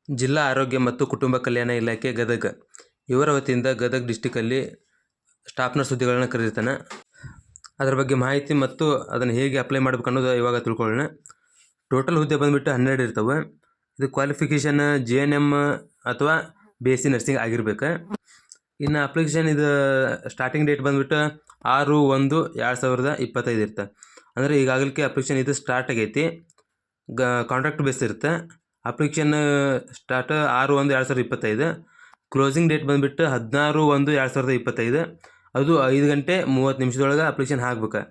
ಜಿಲ್ಲಾ ಆರೋಗ್ಯ ಮತ್ತು ಕುಟುಂಬ ಕಲ್ಯಾಣ ಇಲಾಖೆ ಗದಗ ಇವರ ವತಿಯಿಂದ ಗದಗ ಡಿಸ್ಟಿಕಲ್ಲಿ ಸ್ಟಾಫ್ ನರ್ಸ್ ಹುದ್ದೆಗಳನ್ನು ಕರೆದಿರ್ತಾನೆ. ಅದರ ಬಗ್ಗೆ ಮಾಹಿತಿ ಮತ್ತು ಅದನ್ನು ಹೇಗೆ ಅಪ್ಲೈ ಮಾಡ್ಬೇಕು ಅನ್ನೋದು ಇವಾಗ ತಿಳ್ಕೊಳ್ಳೋಣ. ಟೋಟಲ್ ಹುದ್ದೆ ಬಂದುಬಿಟ್ಟು 12 ಇರ್ತವೆ. ಇದು ಕ್ವಾಲಿಫಿಕೇಷನ್ JNM ಅಥವಾ BSc ನರ್ಸಿಂಗ್ ಆಗಿರ್ಬೇಕು. ಇನ್ನು ಅಪ್ಲಿಕೇಶನ್ ಇದು ಸ್ಟಾರ್ಟಿಂಗ್ ಡೇಟ್ ಬಂದುಬಿಟ್ಟು 6/1/2025 ಇರುತ್ತೆ. ಅಂದರೆ ಈಗಾಗಲೇ ಅಪ್ಲಿಕೇಶನ್ ಇದು ಸ್ಟಾರ್ಟ್ ಆಗೈತಿ. ಕಾಂಟ್ರಾಕ್ಟ್ ಬೇಸ್ ಇರುತ್ತೆ. Application start 6/1/2025. ಕ್ಲೋಸಿಂಗ್ ಡೇಟ್ ಬಂದುಬಿಟ್ಟು 16/1/2025. ಅದು 5 ಗಂಟೆ 30 ನಿಮಿಷದೊಳಗೆ ಅಪ್ಲಿಕೇಶನ್ ಹಾಕ್ಬೇಕು.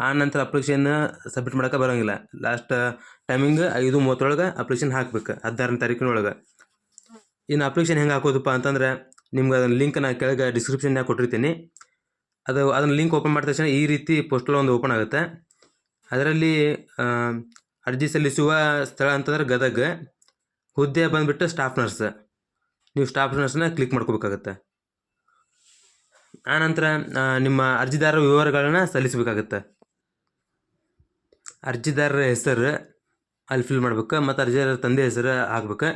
ಆ ನಂತರ ಅಪ್ಲಿಕೇಶನ್ ಸಬ್ಮಿಟ್ ಮಾಡೋಕೆ ಬರೋಂಗಿಲ್ಲ. ಲಾಸ್ಟ್ ಟೈಮಿಂಗ್ 5:30 ಅಪ್ಲಿಕೇಶನ್ ಹಾಕ್ಬೇಕು, 16ನೇ ತಾರೀಕಿನೊಳಗೆ. ಇನ್ನು ಅಪ್ಲಿಕೇಶನ್ ಹೆಂಗೆ ಹಾಕೋದಪ್ಪ ಅಂತಂದರೆ, ನಿಮ್ಗೆ ಅದನ್ನು ಲಿಂಕ್ ನಾನು ಕೆಳಗೆ ಡಿಸ್ಕ್ರಿಪ್ಷನ್ಯಾಗ ಕೊಟ್ಟಿರ್ತೀನಿ. ಅದನ್ನು ಲಿಂಕ್ ಓಪನ್ ಮಾಡಿದ ತಕ್ಷಣ ಈ ರೀತಿ ಪೋಸ್ಟಲ್ ಒಂದು ಓಪನ್ ಆಗುತ್ತೆ. ಅದರಲ್ಲಿ ಅರ್ಜಿ ಸಲ್ಲಿಸುವ ಸ್ಥಳ ಅಂತಂದ್ರೆ ಗದಗ. ಹುದ್ದೆ ಬಂದುಬಿಟ್ಟು ಸ್ಟಾಫ್ ನರ್ಸ್. ನೀವು ಸ್ಟಾಫ್ ನರ್ಸ್ನ ಕ್ಲಿಕ್ ಮಾಡ್ಕೋಬೇಕಾಗತ್ತೆ. ಆನಂತರ ನಿಮ್ಮ ಅರ್ಜಿದಾರರ ವಿವರಗಳನ್ನು ಸಲ್ಲಿಸಬೇಕಾಗತ್ತೆ. ಅರ್ಜಿದಾರರ ಹೆಸರು ಅಲ್ಲಿ ಫಿಲ್ ಮಾಡ್ಬೇಕು, ಮತ್ತು ಅರ್ಜಿದಾರರ ತಂದೆ ಹೆಸರು ಹಾಕ್ಬೇಕು.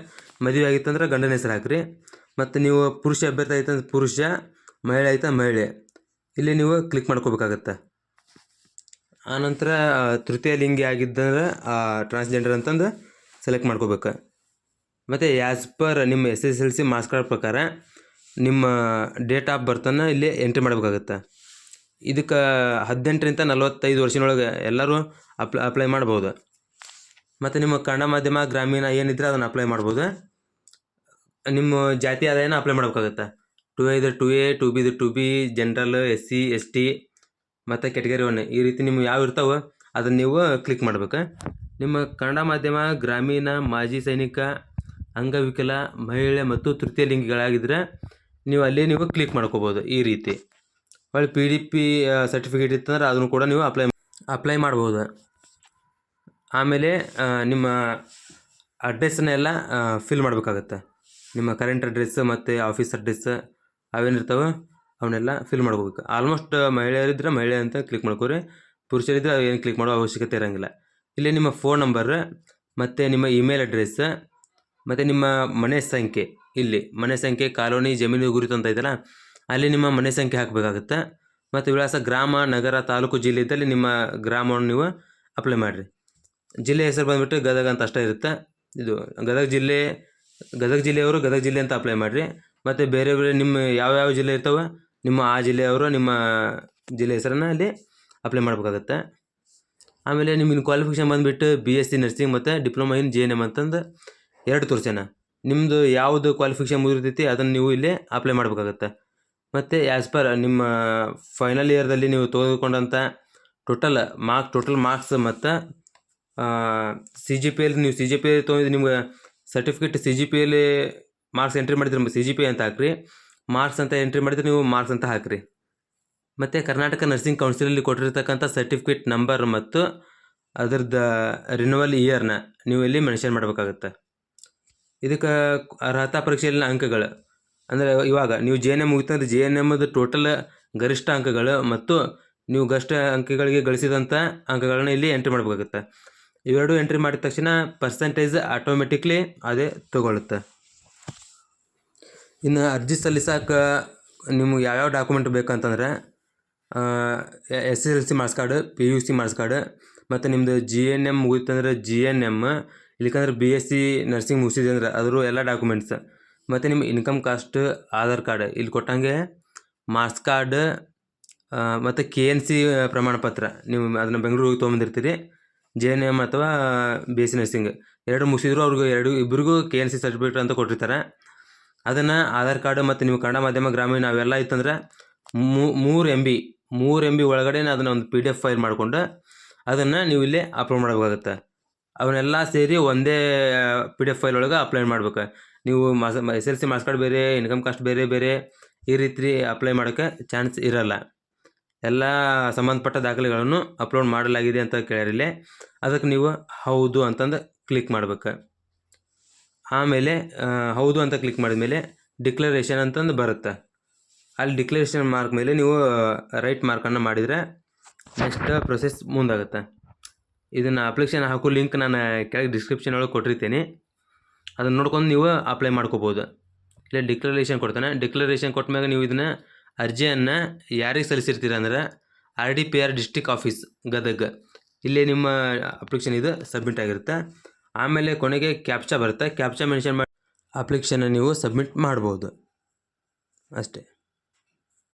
ಮದುವೆ ಆಗಿತ್ತಂದ್ರೆ ಗಂಡನ ಹೆಸರು ಹಾಕ್ರಿ. ಮತ್ತು ನೀವು ಪುರುಷ ಅಭ್ಯರ್ಥಿ ಆಯ್ತಂದ್ರೆ ಪುರುಷ, ಮಹಿಳೆ ಆಯ್ತಾ ಮಹಿಳೆ, ಇಲ್ಲಿ ನೀವು ಕ್ಲಿಕ್ ಮಾಡ್ಕೋಬೇಕಾಗತ್ತೆ. ಆನಂತರ ತೃತೀಯ ಲಿಂಗಿ ಆಗಿದ್ದಂದ್ರೆ ಟ್ರಾನ್ಸ್ಜೆಂಡರ್ ಅಂತಂದು ಸೆಲೆಕ್ಟ್ ಮಾಡ್ಕೋಬೇಕು. ಮತ್ತು ಆ್ಯಸ್ ಪರ್ ನಿಮ್ಮ SSLC ಮಾರ್ಕ್ಸ್ ಕಾರ್ಡ್ ಪ್ರಕಾರ ನಿಮ್ಮ ಡೇಟ್ ಆಫ್ ಬರ್ತನ್ನು ಇಲ್ಲಿ ಎಂಟ್ರಿ ಮಾಡಬೇಕಾಗತ್ತೆ. ಇದಕ್ಕೆ 18ರಿಂದ 45 ವರ್ಷದೊಳಗೆ ಎಲ್ಲರೂ ಅಪ್ಲೈ ಮಾಡ್ಬೋದು. ಮತ್ತು ನಿಮ್ಮ ಕನ್ನಡ ಮಾಧ್ಯಮ ಗ್ರಾಮೀಣ ಏನಿದ್ರೆ ಅದನ್ನು ಅಪ್ಲೈ ಮಾಡ್ಬೋದು. ನಿಮ್ಮ ಜಾತಿ ಆದಾಯನ ಅಪ್ಲೈ ಮಾಡ್ಬೇಕಾಗತ್ತೆ. 2A ಇದ್ರೆ 2A, 2B ಇದ್ರೆ 2B, ಜನರಲ್, SC ST ಮತ್ತು ಕೆಟಗರಿ 1 ಈ ರೀತಿ ನಿಮ್ಮ ಯಾವ ಇರ್ತಾವೆ ಅದನ್ನು ನೀವು ಕ್ಲಿಕ್ ಮಾಡ್ಬೇಕು. ನಿಮ್ಮ ಕನ್ನಡ ಮಾಧ್ಯಮ ಗ್ರಾಮೀಣ, ಮಾಜಿ ಸೈನಿಕ, ಅಂಗವಿಕಲ, ಮಹಿಳೆ ಮತ್ತು ತೃತೀಯ ಲಿಂಗಿಗಳಾಗಿದ್ದರೆ ನೀವು ಕ್ಲಿಕ್ ಮಾಡ್ಕೋಬೋದು. ಈ ರೀತಿ ಒಳ್ಳೆ PDP ಸರ್ಟಿಫಿಕೇಟ್ ಇತ್ತಂದ್ರೆ ಅದನ್ನು ಕೂಡ ನೀವು ಅಪ್ಲೈ ಮಾಡ್ಬೋದು. ಆಮೇಲೆ ನಿಮ್ಮ ಅಡ್ರೆಸ್ಸನ್ನೆಲ್ಲ ಫಿಲ್ ಮಾಡಬೇಕಾಗತ್ತೆ. ನಿಮ್ಮ ಕರೆಂಟ್ ಅಡ್ರೆಸ್ ಮತ್ತು ಆಫೀಸ್ ಅಡ್ರೆಸ್ ಅವೇನಿರ್ತವೆ ಅವನ್ನೆಲ್ಲ ಫಿಲ್ ಮಾಡ್ಕೋಬೇಕು. ಆಲ್ಮೋಸ್ಟ್ ಮಹಿಳೆಯರಿದ್ದರೆ ಮಹಿಳೆ ಅಂತ ಕ್ಲಿಕ್ ಮಾಡ್ಕೊರಿ. ಪುರುಷರಿದ್ದರೆ ಏನು ಕ್ಲಿಕ್ ಮಾಡೋ ಅವಶ್ಯಕತೆ ಇರೋಂಗಿಲ್ಲ. ಇಲ್ಲಿ ನಿಮ್ಮ ಫೋನ್ ನಂಬರ್ ಮತ್ತು ನಿಮ್ಮ ಇಮೇಲ್ ಅಡ್ರೆಸ್ ಮತ್ತು ನಿಮ್ಮ ಮನೆ ಸಂಖ್ಯೆ, ಇಲ್ಲಿ ಮನೆ ಸಂಖ್ಯೆ, ಕಾಲೋನಿ, ಜಮೀನು ಗುರುತು ಅಂತ ಐತಲ್ಲ ಅಲ್ಲಿ ನಿಮ್ಮ ಮನೆ ಸಂಖ್ಯೆ ಹಾಕಬೇಕಾಗುತ್ತೆ. ಮತ್ತು ವಿಳಾಸ ಗ್ರಾಮ, ನಗರ, ತಾಲೂಕು, ಜಿಲ್ಲೆ ಇದ್ದಲ್ಲಿ ನಿಮ್ಮ ಗ್ರಾಮವನ್ನು ನೀವು ಅಪ್ಲೈ ಮಾಡಿರಿ. ಜಿಲ್ಲೆ ಹೆಸರು ಬಂದುಬಿಟ್ಟು ಗದಗ ಅಂತ ಅಷ್ಟೇ ಇರುತ್ತೆ. ಇದು ಗದಗ ಜಿಲ್ಲೆಯವರು ಗದಗ ಜಿಲ್ಲೆ ಅಂತ ಅಪ್ಲೈ ಮಾಡಿರಿ. ಮತ್ತು ಬೇರೆ ನಿಮ್ಮ ಯಾವ್ಯಾವ ಜಿಲ್ಲೆ ಇರ್ತವೆ ನಿಮ್ಮ ಆ ಜಿಲ್ಲೆಯವರು ನಿಮ್ಮ ಜಿಲ್ಲೆ ಹೆಸರನ್ನು ಅಲ್ಲಿ ಅಪ್ಲೈ ಮಾಡಬೇಕಾಗತ್ತೆ. ಆಮೇಲೆ ನಿಮ್ಗಿನ ಕ್ವಾಲಿಫಿಕೇಷನ್ ಬಂದುಬಿಟ್ಟು BSc ನರ್ಸಿಂಗ್ ಮತ್ತು ಡಿಪ್ಲೊಮಾ ಇನ್ JNM ಅಂತಂದು 2 ತೋರಿಸ್ಯಾನ. ನಿಮ್ಮದು ಯಾವುದು ಕ್ವಾಲಿಫಿಕೇಷನ್ ಮುಗಿರ್ತೈತಿ ಅದನ್ನು ನೀವು ಇಲ್ಲಿ ಅಪ್ಲೈ ಮಾಡಬೇಕಾಗತ್ತೆ. ಮತ್ತು ಆ್ಯಸ್ ಪರ್ ನಿಮ್ಮ ಫೈನಲ್ ಇಯರ್ದಲ್ಲಿ ನೀವು ತೆಗೆದುಕೊಂಡಂಥ ಟೋಟಲ್ ಮಾರ್ಕ್ಸ್ ಮತ್ತು CGPA ನೀವು CGPA ತೊಗೊಂಡಿದ್ದು ನಿಮ್ಗೆ ಸರ್ಟಿಫಿಕೇಟ್ CGPAಲಿ ಮಾರ್ಕ್ಸ್ ಎಂಟ್ರಿ ಮಾಡಿದ್ರೆ CGPA ಅಂತ ಹಾಕ್ರಿ. ಮಾರ್ಕ್ಸ್ ಅಂತ ಎಂಟ್ರಿ ಮಾಡಿದ್ರೆ ನೀವು ಮಾರ್ಕ್ಸ್ ಅಂತ ಹಾಕ್ರಿ. ಮತ್ತು ಕರ್ನಾಟಕ ನರ್ಸಿಂಗ್ ಕೌನ್ಸಿಲಲ್ಲಿ ಕೊಟ್ಟಿರ್ತಕ್ಕಂಥ ಸರ್ಟಿಫಿಕೇಟ್ ನಂಬರ್ ಮತ್ತು ಅದರದ್ದು ರಿನ್ಯೂವಲ್ ಇಯರ್ನ ನೀವು ಇಲ್ಲಿ ಮೆನ್ಷನ್ ಮಾಡಬೇಕಾಗತ್ತೆ. ಇದಕ್ಕೆ ಅರ್ಹತಾ ಪರೀಕ್ಷೆಯಲ್ಲಿನ ಅಂಕಗಳು ಅಂದರೆ ಇವಾಗ ನೀವು JNM ಮುಗಿತಂದ್ರೆ JNMದು ಟೋಟಲ್ ಗರಿಷ್ಠ ಅಂಕಗಳು ಮತ್ತು ನೀವು ಗರಿಷ್ಠ ಅಂಕಗಳಿಗೆ ಗಳಿಸಿದಂಥ ಅಂಕಗಳನ್ನ ಇಲ್ಲಿ ಎಂಟ್ರಿ ಮಾಡಬೇಕಾಗುತ್ತೆ. ಇವೆರಡು ಎಂಟ್ರಿ ಮಾಡಿದ ತಕ್ಷಣ ಪರ್ಸೆಂಟೇಜ್ ಆಟೋಮೆಟಿಕ್ಲಿ ಅದೇ ತಗೊಳುತ್ತೆ. ಇನ್ನು ಅರ್ಜಿ ಸಲ್ಲಿಸಕ್ಕೆ ನಿಮ್ಗೆ ಯಾವ್ಯಾವ ಡಾಕ್ಯುಮೆಂಟ್ ಬೇಕಂತಂದರೆ SSLC marks card, PUC marks card, ಮತ್ತು ನಿಮ್ಮದು JNM ಮುಗಿತಂದ್ರೆ JNM, ಇಲ್ಲಿಕಂದ್ರೆ BSc ನರ್ಸಿಂಗ್ ಮುಗಿಸಿದೆ ಅಂದ್ರೆ ಅದ್ರ ಎಲ್ಲ ಡಾಕ್ಯುಮೆಂಟ್ಸ್, ಮತ್ತು ನಿಮ್ಮ ಇನ್ಕಮ್ ಕಾಸ್ಟ್, ಆಧಾರ್ ಕಾರ್ಡ್ ಇಲ್ಲಿ ಕೊಟ್ಟಂಗೆ, ಮಾರ್ಕ್ಸ್ ಕಾರ್ಡ್ ಮತ್ತು KNC ಪ್ರಮಾಣ ಪತ್ರ ನೀವು ಅದನ್ನು ಬೆಂಗಳೂರಿಗೆ ಹೋಗಿ ತೊಗೊಂಬಂದಿರ್ತೀರಿ. JNM ಅಥವಾ BSc ನರ್ಸಿಂಗ್ 2 ಮುಗಿಸಿದ್ರು ಅವ್ರಿಗೆ ಇಬ್ಬರಿಗೂ KNC ಸರ್ಟಿಫಿಕೇಟ್ ಅಂತ ಕೊಟ್ಟಿರ್ತಾರೆ. ಅದನ್ನು ಆಧಾರ್ ಕಾರ್ಡ್ ಮತ್ತು ನೀವು ಕನ್ನಡ ಮಾಧ್ಯಮ ಗ್ರಾಮೀಣ ಅವೆಲ್ಲ ಇತ್ತಂದ್ರೆ 3 MB ಒಳಗಡೆ ಅದನ್ನು ಒಂದು PDF ಫೈಲ್ ಮಾಡಿಕೊಂಡು ಅದನ್ನು ನೀವು ಇಲ್ಲಿ ಅಪ್ಲೋಡ್ ಮಾಡಬೇಕಾಗುತ್ತೆ. ಅವನ್ನೆಲ್ಲ ಸೇರಿ ಒಂದೇ PDF ಫೈಲ್ ಒಳಗೆ ಅಪ್ಲೋಡ್ ಮಾಡ್ಬೇಕು. ನೀವು SSLC ಮಾರ್ಕ್ಸ್ ಕಾರ್ಡ್ ಬೇರೆ, ಇನ್ಕಮ್ ಕಾಸ್ಟ್ ಬೇರೆ ಈ ರೀತಿ ಅಪ್ಲೈ ಮಾಡೋಕ್ಕೆ ಚಾನ್ಸ್ ಇರೋಲ್ಲ. ಎಲ್ಲ ಸಂಬಂಧಪಟ್ಟ ದಾಖಲೆಗಳನ್ನು ಅಪ್ಲೋಡ್ ಮಾಡಲಾಗಿದೆ ಅಂತ ಕೇಳಿರಲಿ. ಅದಕ್ಕೆ ನೀವು ಹೌದು ಅಂತಂದು ಕ್ಲಿಕ್ ಮಾಡ್ಬೇಕು. ಆಮೇಲೆ ಹೌದು ಅಂತ ಕ್ಲಿಕ್ ಮಾಡಿದ್ಮೇಲೆ ಡಿಕ್ಲರೇಷನ್ ಅಂತಂದು ಬರುತ್ತೆ. ಅಲ್ಲಿ ಡಿಕ್ಲರೇಷನ್ ಮಾರ್ಕ್ ಮೇಲೆ ನೀವು ರೈಟ್ ಮಾರ್ಕನ್ನು ಮಾಡಿದರೆ ನೆಕ್ಸ್ಟ್ ಪ್ರೊಸೆಸ್ ಮುಂದಾಗುತ್ತೆ. ಇದನ್ನು ಅಪ್ಲಿಕೇಶನ್ ಹಾಕೋ ಲಿಂಕ್ ನಾನು ಕೆಳಗೆ ಡಿಸ್ಕ್ರಿಪ್ಷನ್ ಒಳಗೆ ಕೊಟ್ಟಿರ್ತೀನಿ. ಅದನ್ನು ನೋಡ್ಕೊಂಡು ನೀವು ಅಪ್ಲೈ ಮಾಡ್ಕೋಬೋದು. ಇಲ್ಲೇ ಡಿಕ್ಲರೇಷನ್ ಕೊಡ್ತಾನೆ. ಡಿಕ್ಲರೇಷನ್ ಕೊಟ್ಟ ಮ್ಯಾಗ ನೀವು ಇದನ್ನು ಅರ್ಜಿಯನ್ನು ಯಾರಿಗೆ ಸಲ್ಲಿಸಿರ್ತೀರ ಅಂದ್ರೆ RDPR ಡಿಸ್ಟಿಕ್ ಆಫೀಸ್ ಗದಗ, ಇಲ್ಲಿ ನಿಮ್ಮ ಅಪ್ಲಿಕೇಶನ್ ಇದು ಸಬ್ಮಿಟ್ ಆಗಿರುತ್ತೆ. ಆಮೇಲೆ ಕೊನೆಗೆ ಕ್ಯಾಪ್ಚಾ ಬರುತ್ತೆ. ಕ್ಯಾಪ್ಚಾ ಮೆನ್ಷನ್ ಮಾಡಿ ಅಪ್ಲಿಕೇಶನ್ನ ನೀವು ಸಬ್ಮಿಟ್ ಮಾಡ್ಬೋದು ಅಷ್ಟೇ.